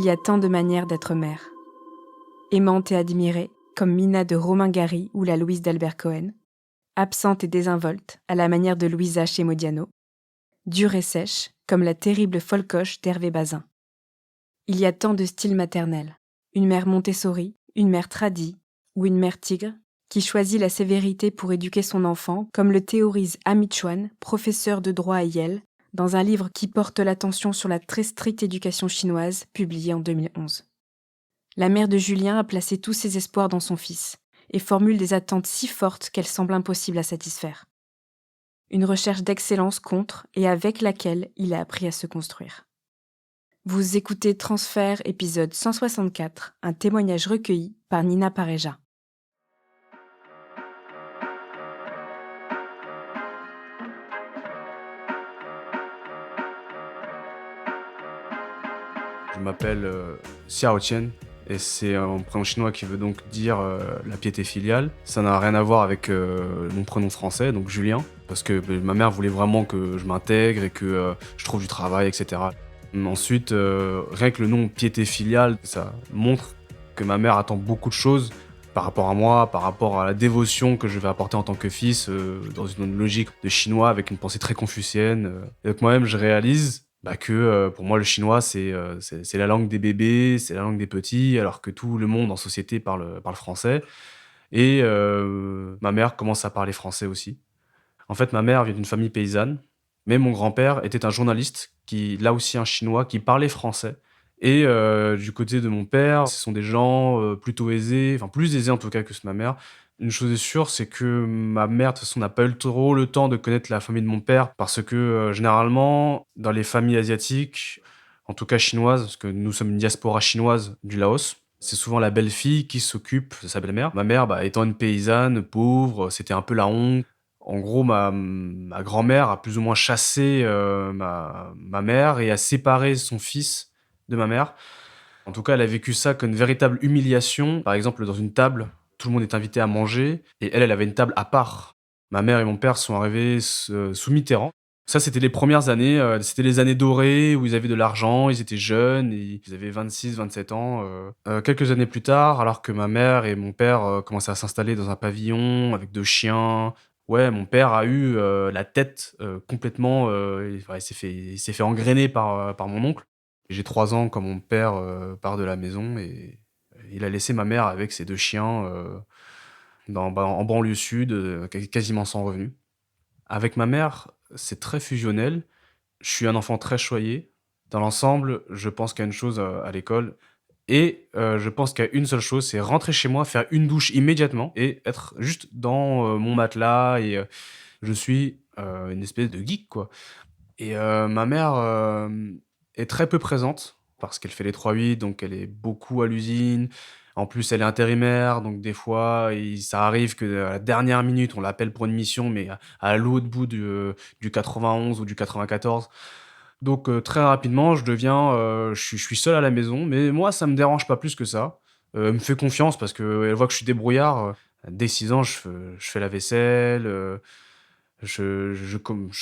Il y a tant de manières d'être mère. Aimante et admirée, comme Mina de Romain Gary ou la Louise d'Albert Cohen. Absente et désinvolte, à la manière de Louisa chez Modiano. Dure et sèche, comme la terrible Folcoche d'Hervé Bazin. Il y a tant de styles maternels. Une mère Montessori, une mère tradie ou une mère tigre, qui choisit la sévérité pour éduquer son enfant, comme le théorise Amit Chuan, professeur de droit à Yale, dans un livre qui porte l'attention sur la très stricte éducation chinoise, publié en 2011. La mère de Julien a placé tous ses espoirs dans son fils, et formule des attentes si fortes qu'elles semblent impossibles à satisfaire. Une recherche d'excellence contre et avec laquelle il a appris à se construire. Vous écoutez Transfert, épisode 164, un témoignage recueilli par Nina Pareja. Je m'appelle Xiao Qian et c'est un prénom chinois qui veut donc dire la piété filiale. Ça n'a rien à voir avec mon prénom français, donc Julien, parce que ma mère voulait vraiment que je m'intègre et que je trouve du travail, etc. Ensuite, rien que le nom piété filiale, ça montre que ma mère attend beaucoup de choses par rapport à moi, par rapport à la dévotion que je vais apporter en tant que fils, dans une logique de chinois avec une pensée très confucienne. Et donc moi-même, je réalise que pour moi, le chinois, c'est la langue des bébés, c'est la langue des petits, alors que tout le monde en société parle français. Et ma mère commence à parler français aussi. En fait, ma mère vient d'une famille paysanne, mais mon grand-père était un journaliste, là aussi un chinois, qui parlait français. Et du côté de mon père, ce sont des gens plutôt aisés, enfin plus aisés en tout cas que ma mère. Une chose est sûre, c'est que ma mère, de toute façon, n'a pas eu trop le temps de connaître la famille de mon père, parce que généralement, dans les familles asiatiques, en tout cas chinoises, parce que nous sommes une diaspora chinoise du Laos, c'est souvent la belle-fille qui s'occupe de sa belle-mère. Ma mère, étant une paysanne pauvre, c'était un peu la honte. En gros, ma grand-mère a plus ou moins chassé ma mère et a séparé son fils de ma mère. En tout cas, elle a vécu ça comme une véritable humiliation. Par exemple, dans une table, tout le monde est invité à manger et elle avait une table à part. Ma mère et mon père sont arrivés sous Mitterrand. Ça, c'était les premières années, c'était les années dorées où ils avaient de l'argent, ils étaient jeunes, et ils avaient 26-27 ans. Quelques années plus tard, alors que ma mère et mon père commençaient à s'installer dans un pavillon avec 2 chiens. Ouais, mon père a eu la tête complètement, il s'est fait engrainer par mon oncle. J'ai 3 ans quand mon père part de la maison et il a laissé ma mère avec ses 2 chiens en banlieue sud, quasiment sans revenu. Avec ma mère, c'est très fusionnel. Je suis un enfant très choyé. Dans l'ensemble, je pense qu'à une chose à l'école et je pense qu'à une seule chose, c'est rentrer chez moi, faire une douche immédiatement et être juste dans mon matelas et je suis une espèce de geek, quoi. Et ma mère est très peu présente parce qu'elle fait les 3-8, donc elle est beaucoup à l'usine. En plus, elle est intérimaire, donc des fois, ça arrive qu'à la dernière minute, on l'appelle pour une mission, mais à l'autre bout du 91 ou du 94. Donc très rapidement, je suis seul à la maison, mais moi, ça me dérange pas plus que ça. Elle me fait confiance parce qu'elle voit que je suis débrouillard. Dès 6 ans, je fais la vaisselle, je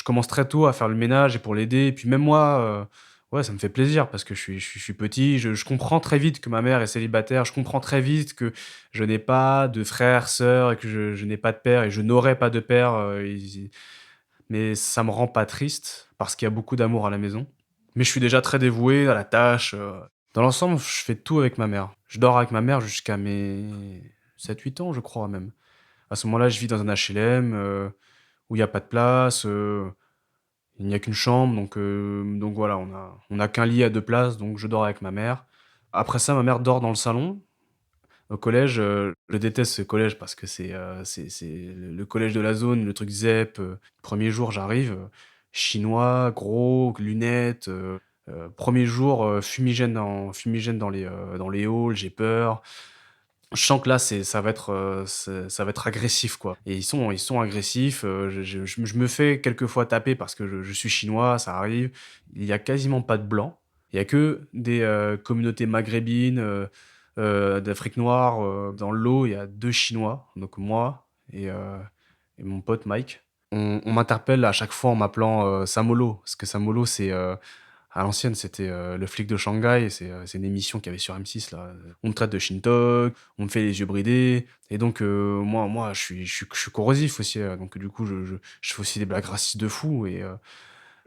commence très tôt à faire le ménage et pour l'aider et puis même moi, ouais, ça me fait plaisir parce que je suis petit, je comprends très vite que ma mère est célibataire, je comprends très vite que je n'ai pas de frères, sœurs et que je n'ai pas de père et je n'aurai pas de père, mais ça me rend pas triste parce qu'il y a beaucoup d'amour à la maison. Mais je suis déjà très dévoué à la tâche. Dans l'ensemble, je fais tout avec ma mère. Je dors avec ma mère jusqu'à mes 7-8 ans, je crois même. À ce moment-là, je vis dans un HLM, où il y a pas de place, il n'y a qu'une chambre donc voilà, on a qu'un lit à 2 places, donc je dors avec ma mère. Après ça, ma mère dort dans le salon. Au collège, je déteste ce collège parce que c'est le collège de la zone, le truc ZEP, 1er jour, j'arrive, chinois, gros, lunettes, 1er jour, fumigène dans les halls, j'ai peur. Je sens que là, ça va être agressif, quoi. Et ils sont agressifs. Je me fais quelquefois taper parce que je suis chinois, ça arrive. Il y a quasiment pas de blancs. Il y a que des communautés maghrébines, d'Afrique noire. Dans le lot, il y a 2 Chinois, donc moi et mon pote Mike. On m'interpelle à chaque fois en m'appelant Samolo, parce que Samolo, c'est À l'ancienne, c'était, Le flic de Shanghai, c'est une émission qu'il y avait sur M6 là, on me traite de Shintok, on me fait les yeux bridés et donc moi je suis corrosif aussi, donc du coup je fais aussi des blagues racistes de fou et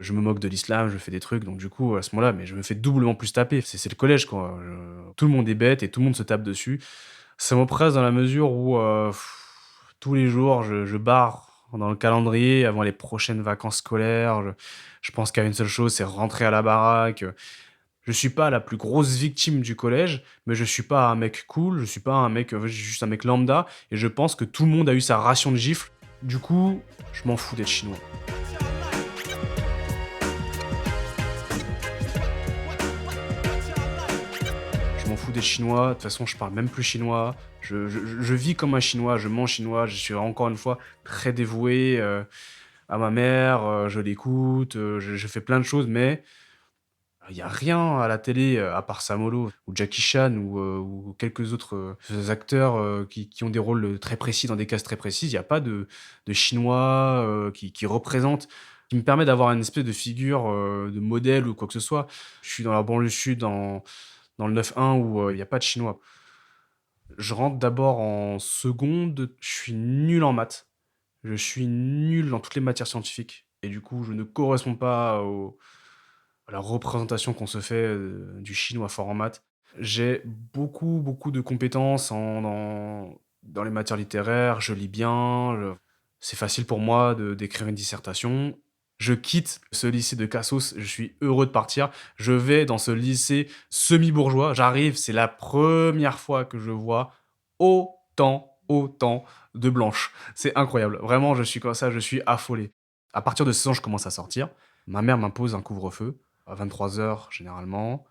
je me moque de l'islam, je fais des trucs donc du coup, à ce moment-là, mais je me fais doublement plus taper. C'est le collège quoi, tout le monde est bête et tout le monde se tape dessus. Ça m'oppresse dans la mesure où, tous les jours je barre dans le calendrier avant les prochaines vacances scolaires, je pense qu'à une seule chose, c'est rentrer à la baraque. Je suis pas la plus grosse victime du collège, mais je suis pas un mec cool, je suis pas un mec, je suis juste un mec lambda et je pense que tout le monde a eu sa ration de gifles. Du coup, je m'en fous d'être chinois. Je m'en fous des Chinois, de toute façon, je parle même plus chinois. Je vis comme un Chinois, je mange chinois, je suis encore une fois très dévoué à ma mère, je l'écoute, je fais plein de choses, mais il y a rien à la télé, à part Samolo ou Jackie Chan ou quelques autres acteurs qui ont des rôles très précis dans des cases très précises. Il n'y a pas de Chinois qui représentent, qui me permet d'avoir une espèce de figure de modèle ou quoi que ce soit. Je suis dans la banlieue sud, dans le 9-1 où il y a pas de Chinois. Je rentre d'abord en seconde, je suis nul en maths. Je suis nul dans toutes les matières scientifiques et du coup, je ne corresponds pas à la représentation qu'on se fait, du chinois fort en maths. J'ai beaucoup, beaucoup de compétences dans les matières littéraires, je lis bien, c'est facile pour moi d'écrire une dissertation. Je quitte ce lycée de Cassos, je suis heureux de partir. Je vais dans ce lycée semi-bourgeois, j'arrive, c'est la première fois que je vois autant de blanches. C'est incroyable. Vraiment, je suis comme ça, je suis affolé. À partir de 16 ans, je commence à sortir. Ma mère m'impose un couvre-feu à 23 heures généralement.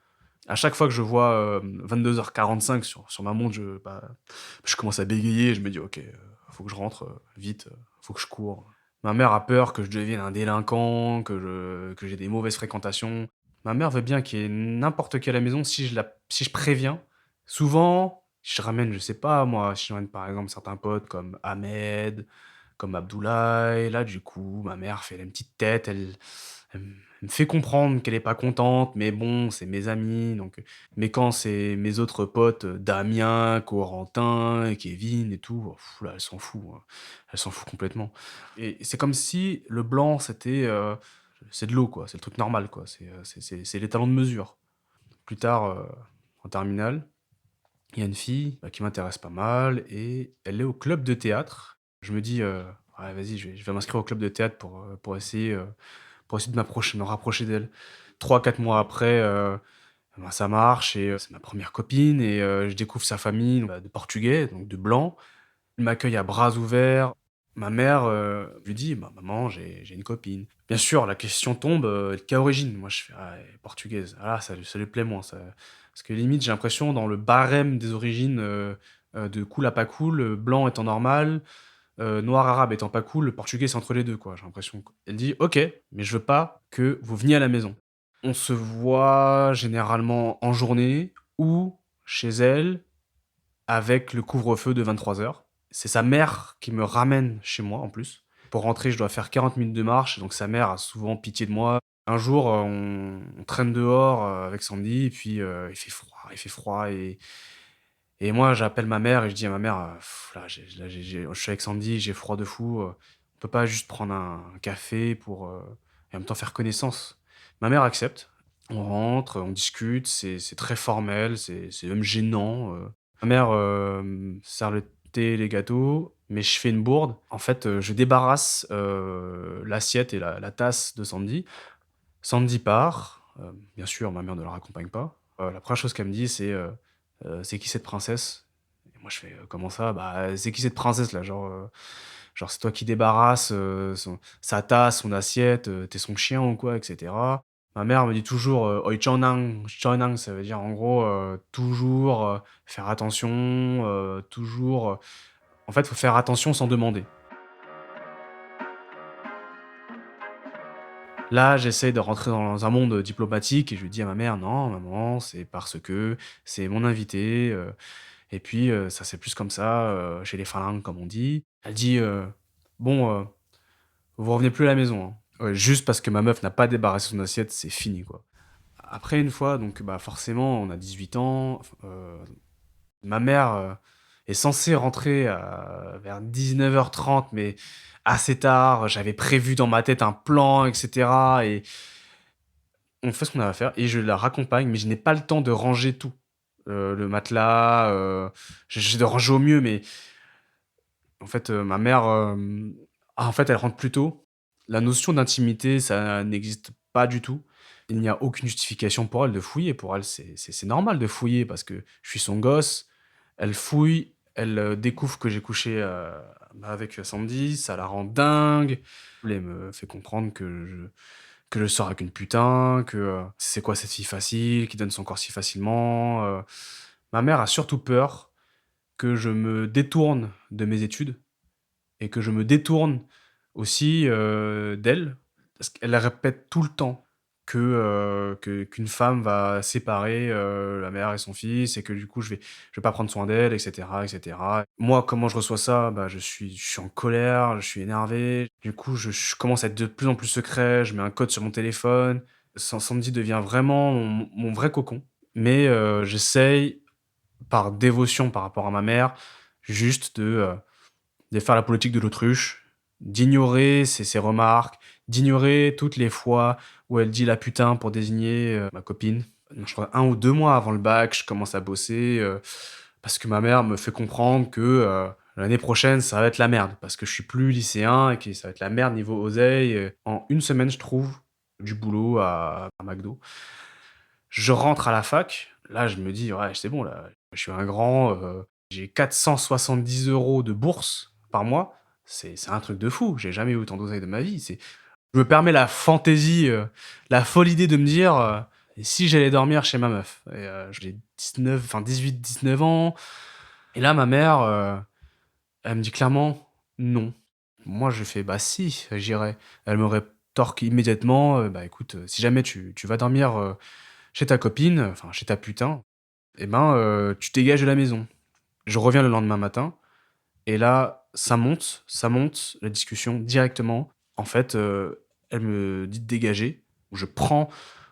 À chaque fois que je vois 22h45 sur ma montre, je commence à bégayer. Je me dis, ok, faut que je rentre vite, faut que je cours. Ma mère a peur que je devienne un délinquant, que j'ai des mauvaises fréquentations. Ma mère veut bien qu'il y ait n'importe qui à la maison si je préviens. Souvent, je ramène, je sais pas moi, je ramène par exemple certains potes comme Ahmed, comme Abdoulaye. Là, du coup, ma mère fait une petite tête, elle me fait comprendre qu'elle est pas contente, mais bon, c'est mes amis, donc mais quand c'est mes autres potes, Damien, Corentin, Kevin et tout, là, elle s'en fout, hein. Elle s'en fout complètement et c'est comme si le blanc, c'était, c'est de l'eau, quoi, c'est le truc normal, quoi, c'est les talons de mesure. Plus tard, en terminale, il y a une fille, qui m'intéresse pas mal et elle est au club de théâtre. Je me dis, «Ouais, vas-y, je vais m'inscrire au club de théâtre pour essayer de me rapprocher d'elle». 3 4 mois après, ben, ça marche et c'est ma première copine et je découvre sa famille, donc, de portugais, donc de blancs. Ils m'accueillent à bras ouverts. Ma mère, lui dit: «Bah, maman, j'ai une copine». Bien sûr, la question tombe, quelle origine? Moi, je fais: «Ah, elle est portugaise». Ah là, ça lui plaît moins, ça parce que limite, j'ai l'impression dans le barème des origines, de cool à pas cool, blanc étant normal, noir arabe étant pas cool, le portugais, c'est entre les 2 quoi, j'ai l'impression, quoi. Elle dit: «OK, mais je veux pas que vous veniez à la maison». On se voit généralement en journée ou chez elle avec le couvre-feu de 23 heures. C'est sa mère qui me ramène chez moi en plus. Pour rentrer, je dois faire 40 minutes de marche, donc sa mère a souvent pitié de moi. Un jour, on traîne dehors, avec Sandy et puis, il fait froid et moi j'appelle ma mère et je dis à ma mère: je suis avec Sandy, j'ai froid de fou, on peut pas juste prendre un café pour, et en même temps faire connaissance?» Ma mère accepte. On rentre, on discute, c'est très formel, c'est même gênant. Ma mère, sert le thé et les gâteaux, mais je fais une bourde. En fait, je débarrasse, l'assiette et la tasse de Sandy. Sandy part, bien sûr, ma mère ne la raccompagne pas. La première chose qu'elle me dit, c'est: «C'est qui cette princesse?» Et moi je fais: «Comment ça?» «Bah, c'est qui cette princesse là? Genre c'est toi qui débarrasses, sa tasse, son assiette, tu son chien ou quoi?» et cetera. Ma mère me dit toujours, «Oi Chonang». Chonang, ça veut dire en gros, toujours, faire attention, toujours, en fait, faut faire attention sans demander. Là, j'essaie de rentrer dans un monde diplomatique et je lui dis à ma mère: «Non maman, c'est parce que c'est mon invité, et puis, ça c'est plus comme ça, chez les Falanges comme on dit». Elle dit, «Bon, vous revenez plus à la maison, hein». Ouais, juste parce que ma meuf n'a pas débarrassé son assiette, c'est fini, quoi. Après une fois, donc bah, forcément, on a 18 ans, ma mère, est censée rentrer, vers 19h30, mais assez tard. J'avais prévu dans ma tête un plan et cetera et on fait ce qu'on a à faire et je la raccompagne, mais je n'ai pas le temps de ranger tout. Le matelas, j'essaie de ranger au mieux, mais en fait, ma mère, en fait, elle rentre plus tôt. La notion d'intimité, ça n'existe pas du tout. Il n'y a aucune justification pour elle de fouiller. Pour elle, c'est normal de fouiller parce que je suis son gosse. Elle fouille, elle, découvre que j'ai couché, bah, avec Sandy, ça la rend dingue. Elle me fait comprendre que je sors avec une putain, que, c'est quoi cette fille facile, qui donne son corps si facilement, Ma mère a surtout peur que je me détourne de mes études et que je me détourne aussi, d'elle. Parce qu'elle répète tout le temps qu'une femme va séparer, la mère et son fils et que du coup je vais pas prendre soin d'elle et cetera et cetera. Moi, comment je reçois ça? Bah, je suis en colère, je suis énervé. Du coup, je commence à être de plus en plus secret, je mets un code sur mon téléphone. Sandy devient vraiment mon vrai cocon. Mais, j'essaye, par dévotion par rapport à ma mère, juste de faire la politique de l'autruche, d'ignorer ses remarques, d'ignorer toutes les fois où elle dit la putain pour désigner, ma copine. Donc je crois 1 ou 2 mois avant le bac, je commence à bosser, parce que ma mère me fait comprendre que, l'année prochaine, ça va être la merde, parce que je suis plus lycéen et que ça va être la merde niveau oseille, en 1 semaine, je trouve du boulot à McDo. Je rentre à la fac, là, je me dis: «Ouais, c'est bon là, je suis un grand, j'ai 470 € de bourse par mois». C'est un truc de fou, j'ai jamais eu autant d'oseille de ma vie. Je me permets la fantaisie, la folle idée de me dire, «Et si j'allais dormir chez ma meuf?» Et j'ai 19, enfin 18-19 ans et là, ma mère, elle me dit clairement: «Non». Moi, je fais: «Bah si, j'irai». Elle me rétorque immédiatement, «Bah écoute, si jamais tu vas dormir, chez ta copine, enfin chez ta putain, et ben, tu dégages de la maison». Je reviens le lendemain matin et là, ça monte, la discussion directement. En fait, elle me dit de dégager. Je prends,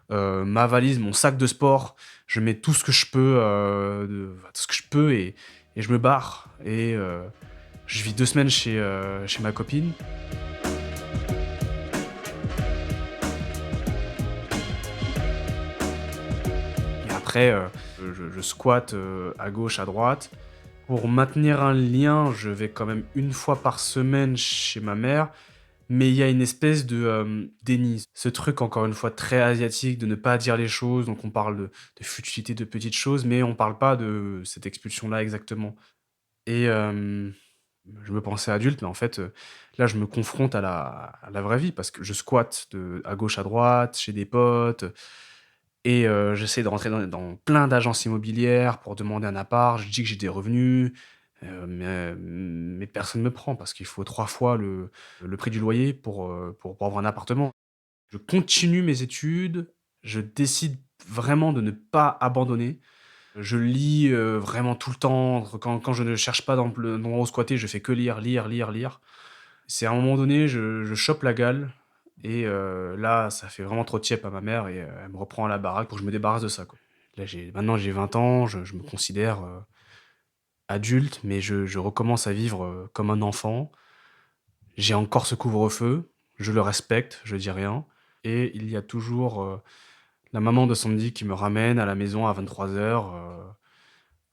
ma valise, mon sac de sport, je mets tout ce que je peux, tout ce que je peux et je me barre et je vis 2 semaines chez ma copine. Et après, je squatte, à gauche, à droite. Pour maintenir un lien, je vais quand même 1 fois par semaine chez ma mère, mais il y a une espèce de, déni. Ce truc encore une fois très asiatique de ne pas dire les choses, donc on parle de futilité, de petites choses, mais on parle pas de cette expulsion-là exactement. Et je me pensais adulte, mais en fait, là je me confronte à la vraie vie parce que je squatte de à gauche, à droite, chez des potes, et j'essaie de rentrer dans plein d'agences immobilières pour demander un appart. Je dis que j'ai des revenus, mais personne me prend parce qu'il faut 3 fois le prix du loyer pour avoir un appartement. Je continue mes études, je décide vraiment de ne pas abandonner. Je lis, vraiment tout le temps. Quand je ne cherche pas dans le d'endroit où squatter, je fais que lire, lire, lire, lire. C'est à un moment donné, je chope la gale et là, ça fait vraiment trop tiep à ma mère et elle me reprend à la baraque pour que je me débarrasse de ça, quoi. Là, maintenant j'ai 20 ans, je me considère, adulte, mais je recommence à vivre, comme un enfant. J'ai encore ce couvre-feu, je le respecte, je dis rien et il y a toujours, la maman de Sandy qui me ramène à la maison à 23h.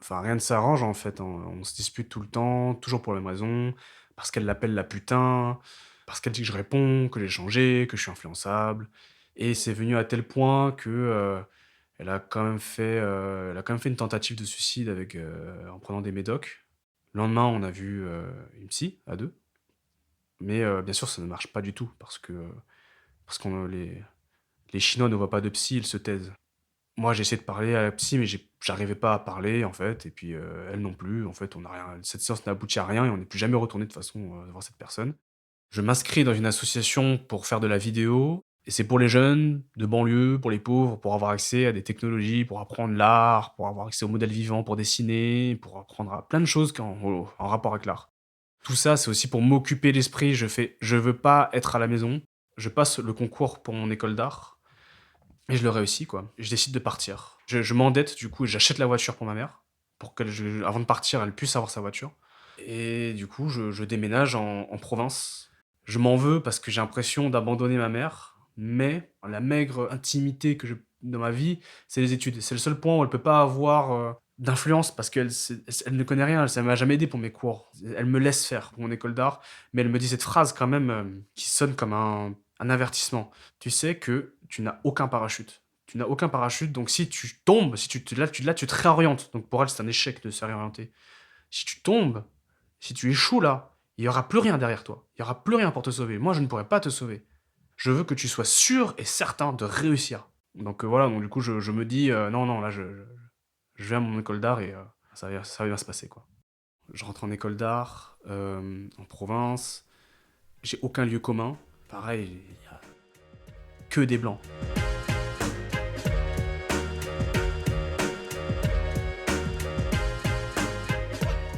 Enfin, rien ne s'arrange en fait, hein. On se dispute tout le temps, toujours pour la même raison, parce qu'elle l'appelle la putain, parce qu'elle dit que je réponds, que j'ai changé, que je suis influençable. Et c'est venu à tel point que, elle a quand même fait une tentative de suicide en prenant des médocs. Le lendemain, on a vu, une psy à 2, mais bien sûr, ça ne marche pas du tout parce qu'on les Chinois ne voient pas de psy, ils se taisent. Moi, j'ai essayé de parler à la psy, mais j'arrivais pas à parler, en fait, et puis, elle non plus. En fait, on a rien cette séance n'a abouti à rien et on n'est plus jamais retourné de toute façon, voir cette personne. Je m'inscris dans une association pour faire de la vidéo et c'est pour les jeunes de banlieue, pour les pauvres, pour avoir accès à des technologies, pour apprendre l'art, pour avoir accès aux modèles vivants, pour dessiner, pour apprendre à plein de choses en rapport avec l'art. Tout ça, c'est aussi pour m'occuper l'esprit. Je veux pas être à la maison. Je passe le concours pour mon école d'art Et je le réussis, quoi. Je décide de partir. Je m'endette, du coup, et j'achète la voiture pour ma mère, pour avant de partir, elle puisse avoir sa voiture. Et du coup, je déménage en province. Je m'en veux parce que j'ai l'impression d'abandonner ma mère, mais la maigre intimité que j'ai dans ma vie, c'est les études. C'est le seul point où elle peut pas avoir d'influence parce elle ne connaît rien, elle m'a jamais aidé pour mes cours. Elle me laisse faire pour mon école d'art, mais elle me dit cette phrase quand même qui sonne comme un avertissement. Tu sais que tu n'as aucun parachute. Tu n'as aucun parachute, donc si tu tombes, si tu te, là, tu te réorientes. Donc pour elle, c'est un échec de se réorienter. Si tu tombes, si tu échoues là, il y aura plus rien derrière toi. Il y aura plus rien pour te sauver. Moi, je ne pourrai pas te sauver. Je veux que tu sois sûr et certain de réussir. Donc voilà, donc du coup, je me dis, non, non, là, je vais à mon école d'art et ça va bien se passer, quoi. Je rentre en école d'art, en province. J'ai aucun lieu commun. Pareil, il y a que des blancs.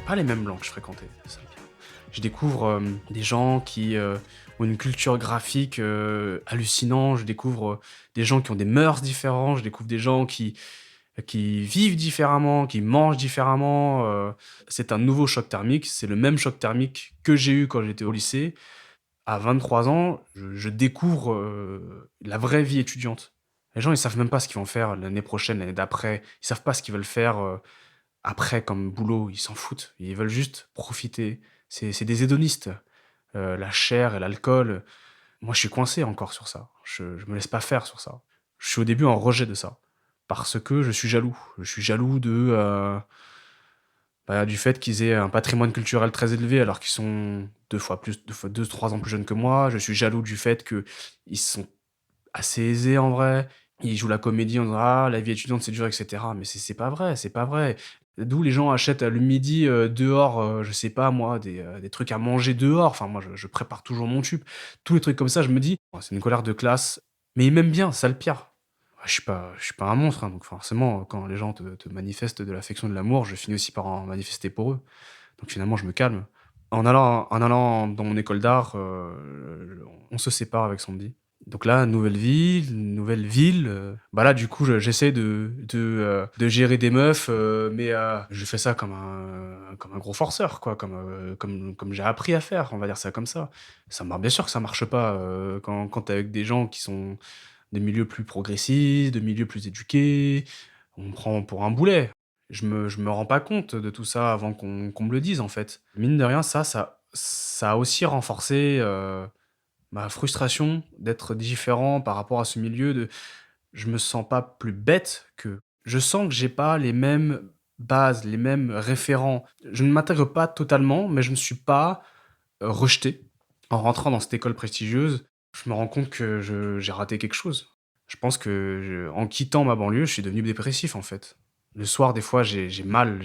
Pas les mêmes blancs que je fréquentais, c'est ça le pire. Je découvre des gens qui ont une culture graphique hallucinante, je découvre des gens qui ont des mœurs différentes, je découvre des gens qui vivent différemment, qui mangent différemment. C'est un nouveau choc thermique, c'est le même choc thermique que j'ai eu quand j'étais au lycée. À 23 ans, je découvre la vraie vie étudiante. Les gens, ils savent même pas ce qu'ils vont faire l'année prochaine, l'année d'après. Ils savent pas ce qu'ils veulent faire après comme boulot. Ils s'en foutent. Ils veulent juste profiter. C'est des hédonistes. La chair et l'alcool. Moi, je suis coincé encore sur ça. Je me laisse pas faire sur ça. Je suis au début en rejet de ça. Parce que je suis jaloux. Je suis jaloux du fait qu'ils aient un patrimoine culturel très élevé alors qu'ils sont deux, 3 ans plus jeunes que moi. Je suis jaloux du fait qu'ils sont assez aisés en vrai. Ils jouent la comédie en disant ah la vie étudiante c'est dur etc. Mais c'est pas vrai, c'est pas vrai. D'où les gens achètent le midi dehors, je sais pas moi, des trucs à manger dehors. Enfin moi je prépare toujours mon tube. Tous les trucs comme ça, je me dis oh, c'est une colère de classe. Mais ils m'aiment bien, c'est ça le pire. Je suis pas un monstre, hein, donc forcément, quand les gens te manifestent de l'affection et de l'amour, je finis aussi par en manifester pour eux. Donc finalement, je me calme. En allant dans mon école d'art, on se sépare avec Sandy. Donc là, nouvelle ville. Bah là, du coup, j'essaie de gérer des meufs, mais je fais ça comme un gros forceur, quoi, comme j'ai appris à faire, on va dire ça comme ça. Bien sûr que ça marche pas quand t'es avec des gens qui sont des milieux plus progressistes, de milieux plus éduqués. On me prend pour un boulet. Je me rends pas compte de tout ça avant qu'on me le dise, en fait. Mine de rien, ça a aussi renforcé ma frustration d'être différent par rapport à ce milieu. Je me sens pas plus bête qu'eux. Je sens que j'ai pas les mêmes bases, les mêmes référents. Je ne m'intègre pas totalement, mais je ne suis pas rejeté. En rentrant dans cette école prestigieuse, je me rends compte que j'ai raté quelque chose. Je pense que en quittant ma banlieue, je suis devenu dépressif en fait. Le soir, des fois, j'ai mal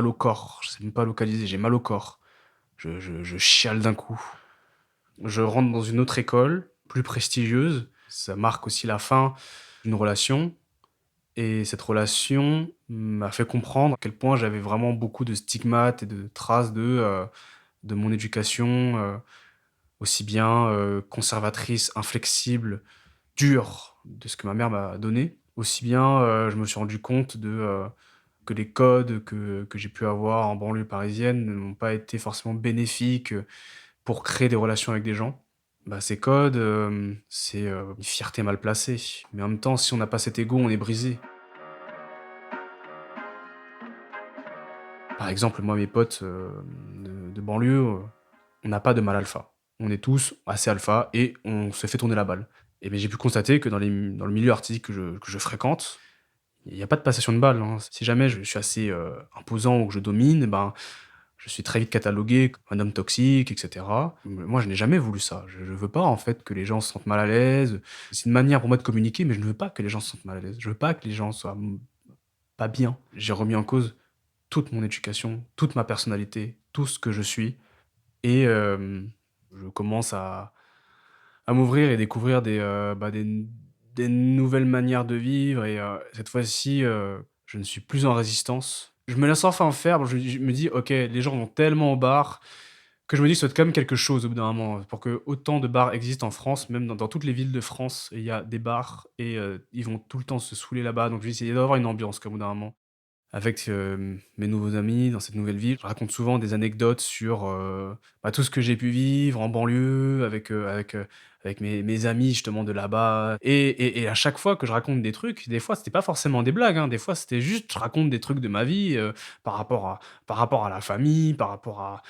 au corps. Je sais même pas localiser, j'ai mal au corps. Je chiale d'un coup. Je rentre dans une autre école, plus prestigieuse. Ça marque aussi la fin d'une relation. Et cette relation m'a fait comprendre à quel point j'avais vraiment beaucoup de stigmates et de traces de mon éducation, aussi bien conservatrice, inflexible, dure de ce que ma mère m'a donné, aussi bien je me suis rendu compte que les codes que j'ai pu avoir en banlieue parisienne ne m'ont pas été forcément bénéfiques pour créer des relations avec des gens. Bah, ces codes, c'est une fierté mal placée. Mais en même temps, si on n'a pas cet ego, on est brisé. Par exemple, moi, mes potes de banlieue, on n'a pas de mal alpha. On est tous assez alpha et on se fait tourner la balle. Et ben, j'ai pu constater que dans le milieu artistique que je fréquente, il n'y a pas de passation de balle, hein. Si jamais je suis assez imposant ou que je domine, ben, je suis très vite catalogué comme un homme toxique, etc. Moi, je n'ai jamais voulu ça. Je ne veux pas, en fait, que les gens se sentent mal à l'aise. C'est une manière pour moi de communiquer, mais je ne veux pas que les gens se sentent mal à l'aise. Je veux pas que les gens soient pas bien. J'ai remis en cause toute mon éducation, toute ma personnalité, tout ce que je suis. Et je commence à m'ouvrir et découvrir des nouvelles manières de vivre. Et cette fois-ci, je ne suis plus en résistance. Je me laisse enfin faire. Je me dis, ok, les gens vont tellement au bar Que je me dise: «Ça doit être quand même quelque chose au bout d'un moment, pour que autant de bars existent en France, même dans toutes les villes de France, il y a des bars et ils vont tout le temps se saouler là-bas». Donc je me dis: «Il doit y avoir une ambiance quoi, au bout d'un moment». Avec, mes nouveaux amis dans cette nouvelle ville, je raconte souvent des anecdotes sur, bah, tout ce que j'ai pu vivre en banlieue avec mes amis justement de là-bas et à chaque fois que je raconte des trucs, des fois c'était pas forcément des blagues, hein, des fois c'était juste je raconte des trucs de ma vie, par rapport à par rapport à la famille, par rapport à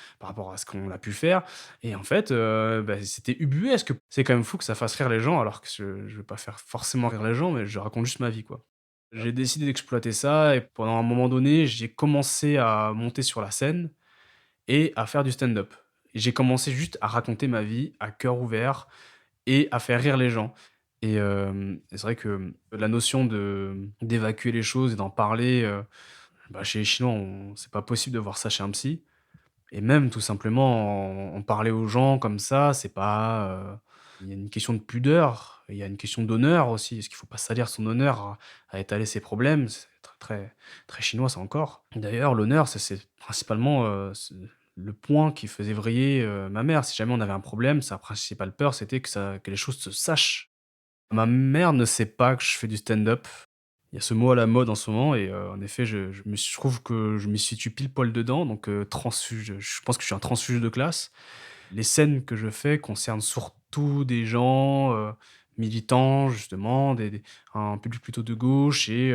ce qu'on a pu faire et en fait, bah, c'était ubuesque. C'est quand même fou que ça fasse rire les gens alors que je veux pas faire forcément rire les gens, mais je raconte juste ma vie, quoi. J'ai décidé d'exploiter ça et pendant un moment donné, j'ai commencé à monter sur la scène et à faire du stand-up. J'ai commencé juste à raconter ma vie à cœur ouvert et à faire rire les gens et c'est vrai que la notion de d'évacuer les choses et d'en parler, bah, chez les Chinois, on c'est pas possible de voir ça chez un psy et même tout simplement en parler aux gens comme ça, c'est pas, il y a une question de pudeur, il y a une question d'honneur aussi. Est-ce qu'il faut pas salir son honneur à étaler ses problèmes? C'est très très chinois ça encore. D'ailleurs l'honneur c'est principalement, le point qui faisait vriller, ma mère. Si jamais on avait un problème, sa principale peur c'était que les choses se sachent. Ma mère ne sait pas que je fais du stand-up. Il y a ce mot à la mode en ce moment et en effet, je trouve que je m'y situe pile poil dedans, donc transfuge, je pense que je suis un transfuge de classe. Les scènes que je fais concernent surtout des gens, militants justement, un public plutôt de gauche et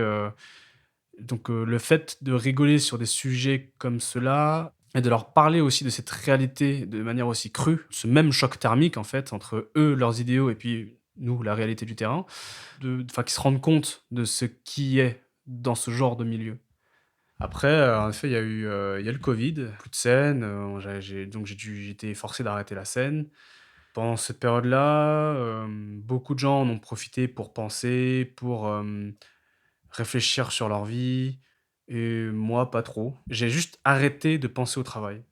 donc le fait de rigoler sur des sujets comme cela et de leur parler aussi de cette réalité de manière aussi crue, ce même choc thermique en fait entre eux, leurs idéaux et puis nous, la réalité du terrain, enfin qu'ils se rendent compte de ce qui est dans ce genre de milieu. Après, en effet, il y a le covid, plus de scène, j'ai été forcé d'arrêter la scène. Pendant cette période-là, beaucoup de gens en ont profité pour penser, pour, réfléchir sur leur vie et moi pas trop. J'ai juste arrêté de penser au travail.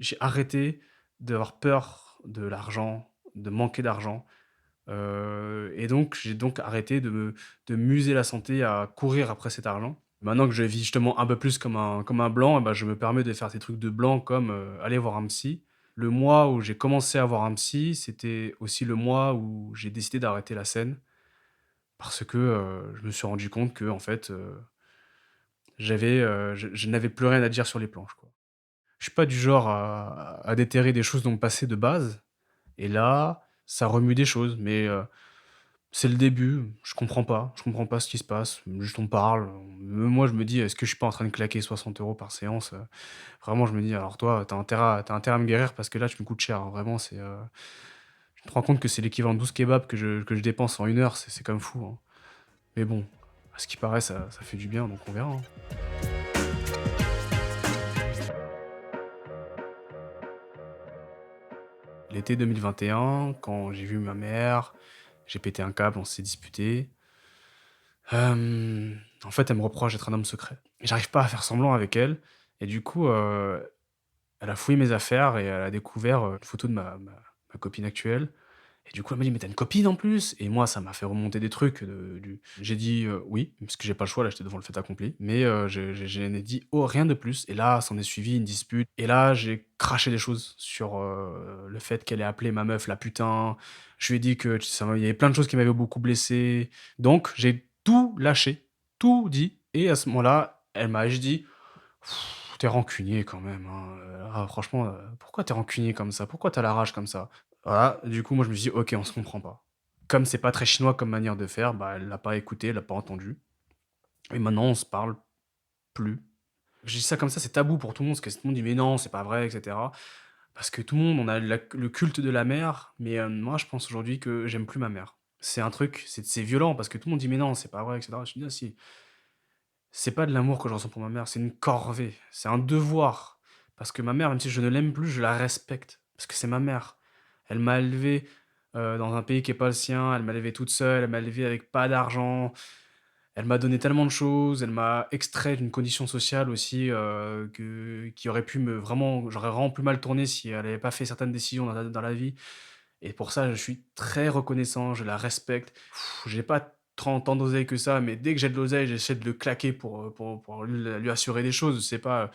J'ai arrêté d'avoir peur de l'argent, de manquer d'argent, et donc j'ai donc arrêté de m'user la santé à courir après cet argent. Maintenant que je vis justement un peu plus comme un blanc et ben je me permets de faire des trucs de blanc comme, aller voir un psy. Le mois où j'ai commencé à voir un psy, c'était aussi le mois où j'ai décidé d'arrêter la scène parce que, je me suis rendu compte qu'en fait, je n'avais plus rien à dire sur les planches, quoi. Je suis pas du genre à déterrer des choses dans mon passé de base et là, ça remue des choses mais c'est le début, je comprends pas ce qui se passe, juste on parle, même moi je me dis: «Est-ce que je suis pas en train de claquer 60 € par séance?» Vraiment je me dis: «Alors toi, tu as intérêt à me guérir parce que là tu me coûtes cher, hein». Vraiment je me rends compte que c'est l'équivalent de 12 kebabs que je dépense en 1 heure, c'est quand même fou, hein. Mais bon, à ce qui paraît ça fait du bien donc on verra, hein. L'été 2021, quand j'ai vu ma mère, j'ai pété un câble, on s'est disputés. En fait, elle me reproche d'être un homme secret. J'arrive pas à faire semblant avec elle et du coup, elle a fouillé mes affaires et elle a découvert, une photo de ma copine actuelle et du coup, elle m'a dit: «Mais tu as une copine en plus?» Et moi, ça m'a fait remonter des trucs, du j'ai dit, «Oui», parce que j'ai pas le choix, là, j'étais devant le fait accompli, mais je n'ai dit oh rien de plus et là, s'en est suivi une dispute et là, j'ai craché des choses sur, le fait qu'elle ait appelé ma meuf «la putain». Je lui ai dit que il y avait plein de choses qui m'avaient beaucoup blessé, donc j'ai tout lâché, tout dit et à ce moment-là, elle m'a juste dit: «Tu rancunier quand même, hein, là franchement, pourquoi t'es rancunier comme ça? Pourquoi t'as la rage comme ça?» Voilà, du coup, moi, je me suis dit: «OK, on se comprend pas». Comme c'est pas très chinois comme manière de faire, bah, elle l'a pas écouté, elle l'a pas entendu et maintenant on se parle plus. Je dis ça comme ça, c'est tabou pour tout le monde, parce que tout le monde dit: «Mais non, c'est pas vrai» et cetera. Parce que tout le monde, on a le culte de la mère, mais moi, je pense aujourd'hui que j'aime plus ma mère. C'est un truc, c'est violent parce que tout le monde dit: «Mais non, c'est pas vrai» et cetera. Je dis: «Ah si, c'est pas de l'amour que je ressens pour ma mère, c'est une corvée, c'est un devoir». Parce que ma mère, même si je ne l'aime plus, je la respecte, parce que c'est ma mère. Elle m'a élevé, dans un pays qui est pas le sien, elle m'a élevé toute seule, elle m'a élevé avec pas d'argent. Elle m'a donné tellement de choses, elle m'a extrait d'une condition sociale aussi, qui aurait pu me vraiment j'aurais vraiment pu mal tourner si elle avait pas fait certaines décisions dans la vie et pour ça, je suis très reconnaissant, je la respecte. J'ai pas tant d'oseille que ça, mais dès que j'ai de l'oseille, j'essaie de le claquer pour lui assurer des choses. C'est pas,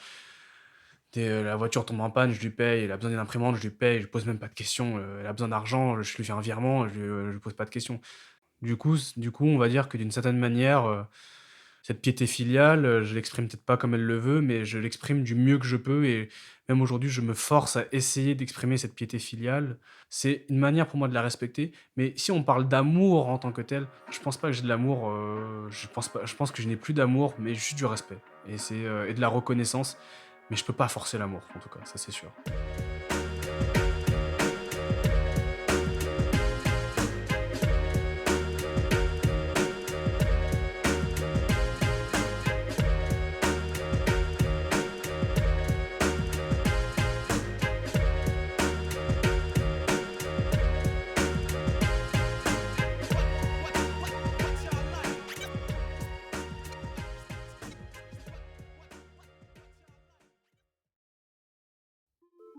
La voiture tombe en panne, je lui paye, elle a besoin d'une imprimante, je lui paye, je lui pose même pas de questions, elle a besoin d'argent, je lui fais un virement, je lui pose pas de questions. Du coup, on va dire que d'une certaine manière, cette piété filiale, je l'exprime peut-être pas comme elle le veut, mais je l'exprime du mieux que je peux et même aujourd'hui, je me force à essayer d'exprimer cette piété filiale. C'est une manière pour moi de la respecter, mais si on parle d'amour en tant que tel, je pense pas que j'ai de l'amour, je pense pas, je pense que je n'ai plus d'amour, mais juste du respect et de la reconnaissance, mais je peux pas forcer l'amour, en tout cas, ça c'est sûr.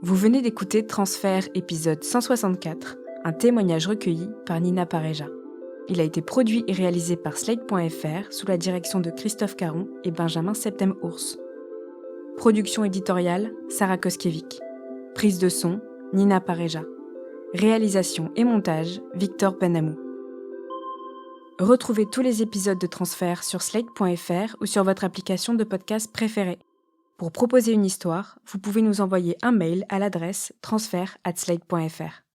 Vous venez d'écouter Transfert épisode 164, un témoignage recueilli par Nina Pareja. Il a été produit et réalisé par Slate.fr sous la direction de Christophe Caron et Benjamin Septem-Ours. Production éditoriale, Sarah Koskiewicz. Prise de son, Nina Pareja. Réalisation et montage, Victor Benamou. Retrouvez tous les épisodes de Transfert sur Slate.fr ou sur votre application de podcast préférée. Pour proposer une histoire, vous pouvez nous envoyer un mail à l'adresse transfert@slate.fr.